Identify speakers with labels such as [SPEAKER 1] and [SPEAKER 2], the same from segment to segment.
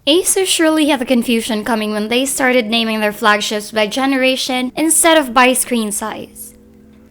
[SPEAKER 1] ASUS surely had the confusion coming when they started naming their flagships by generation instead of by screen size.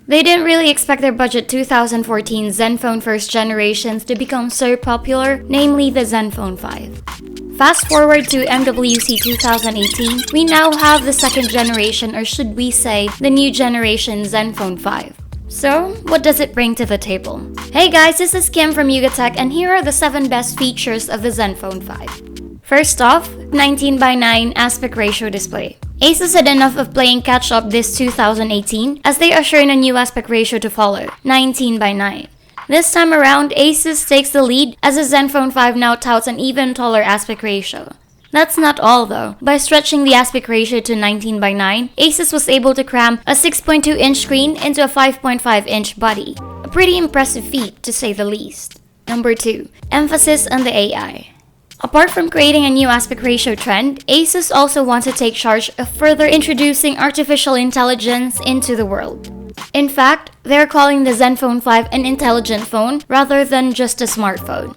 [SPEAKER 1] They didn't really expect their budget 2014 ZenFone first generations to become so popular, namely the ZenFone 5. Fast forward to MWC 2018, we now have the second generation, or should we say, the new generation ZenFone 5. So, what does it bring to the table? Hey guys, this is Kim from YugaTech, and here are the 7 best features of the ZenFone 5. First off, 19:9 aspect ratio display. ASUS had enough of playing catch-up this 2018 as they usher in a new aspect ratio to follow, 19:9. This time around, ASUS takes the lead as the ZenFone 5 now touts an even taller aspect ratio. That's not all though. By stretching the aspect ratio to 19:9, ASUS was able to cram a 6.2-inch screen into a 5.5-inch body. A pretty impressive feat, to say the least. Number 2. Emphasis on the AI. Apart from creating a new aspect ratio trend, ASUS also wants to take charge of further introducing artificial intelligence into the world. In fact, they're calling the ZenFone 5 an intelligent phone rather than just a smartphone.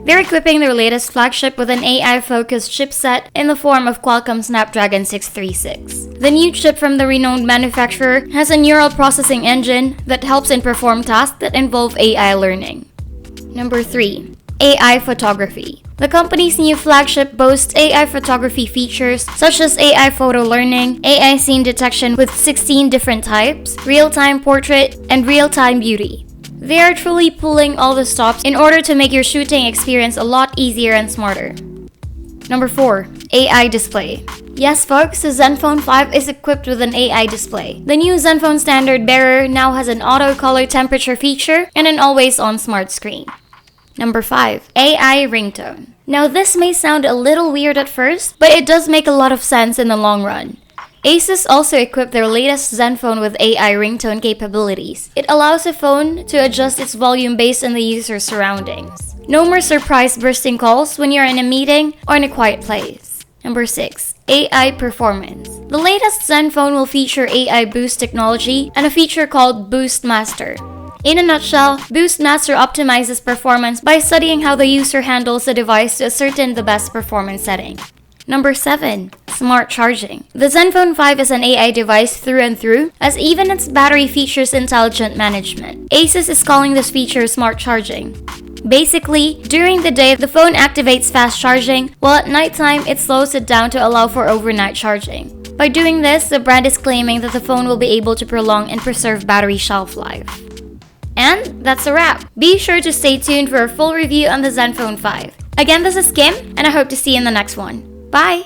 [SPEAKER 1] They're equipping their latest flagship with an AI-focused chipset in the form of Qualcomm Snapdragon 636. The new chip from the renowned manufacturer has a neural processing engine that helps in perform tasks that involve AI learning. Number 3. AI photography. The company's new flagship boasts AI photography features such as AI photo learning, AI scene detection with 16 different types, real-time portrait, and real-time beauty. They are truly pulling all the stops in order to make your shooting experience a lot easier and smarter. Number 4. AI display. Yes folks, the ZenFone 5 is equipped with an AI display. The new ZenFone standard bearer now has an auto color temperature feature and an always-on smart screen. Number 5. AI ringtone. Now this may sound a little weird at first, but it does make a lot of sense in the long run. ASUS also equipped their latest ZenFone with AI ringtone capabilities. It allows the phone to adjust its volume based on the user's surroundings. No more surprise bursting calls when you're in a meeting or in a quiet place. Number 6. AI performance. The latest ZenFone will feature AI boost technology and a feature called Boost Master. In a nutshell, Boost Master optimizes performance by studying how the user handles the device to ascertain the best performance setting. Number 7. Smart charging. The ZenFone 5 is an AI device through and through, as even its battery features intelligent management. ASUS is calling this feature smart charging. Basically, during the day, the phone activates fast charging, while at nighttime, it slows it down to allow for overnight charging. By doing this, the brand is claiming that the phone will be able to prolong and preserve battery shelf life. And that's a wrap. Be sure to stay tuned for a full review on the ZenFone 5. Again, this is Kim, and I hope to see you in the next one. Bye!